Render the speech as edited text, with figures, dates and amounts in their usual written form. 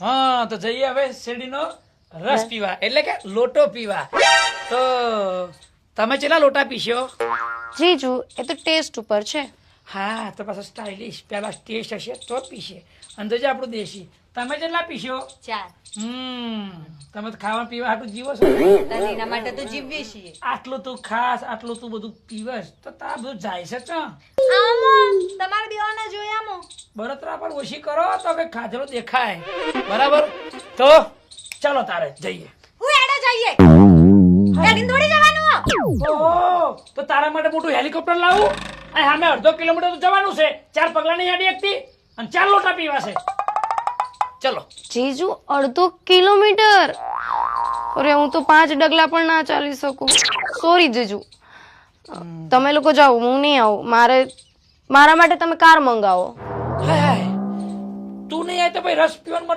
હા તો જઈએ હવે શેરડીનો રસ પીવા એટલે કે લોટો પીવા. તો તમે કેટલા લોટા પીશો? જીજુ એ તો ટેસ્ટ ઉપર છે. હા તો પાછો સ્ટાઇલિશ પેલા ટેસ્ટ હશે તો પીશે. અને તો જે આપણું દેશી તમે કેટલા પીશો? 4. તમે તો ખાવા પીવા આટલું જીવો છો. તને એના માટે તો જીવીએ છીએ. આટલું તું ખાસ આટલું તું બધું પીવસ તો તાર બધું જાય છે ચા. આમો તમારા બેવાના જોયામો. બળતરા પર ઓછી કરો તો કે ખાધેલું દેખાય. બરાબર તો ચાલો તારે જઈએ. હું એડા જઈએ. એડીન થોડી જવાનું હો. ઓહો તો તારા માટે મોટું હેલિકોપ્ટર લાવું અને સામે અડધો કિલોમીટર તો જવાનું છે. 4 પગલાની યાદી એકથી અને 4 લોટા પીવા છે. ચલો. જીજુ 1/2 કિલોમીટર? અરે હું તો 5 ડગલા પણ ના ચાલી શકું. સોરી જીજુ, તમે લોકો જાઓ, હું નહીં આવું. મારા માટે તમે કાર મંગાવો. હાય તું નહીં આવે તો ભાઈ રસ પીવાનું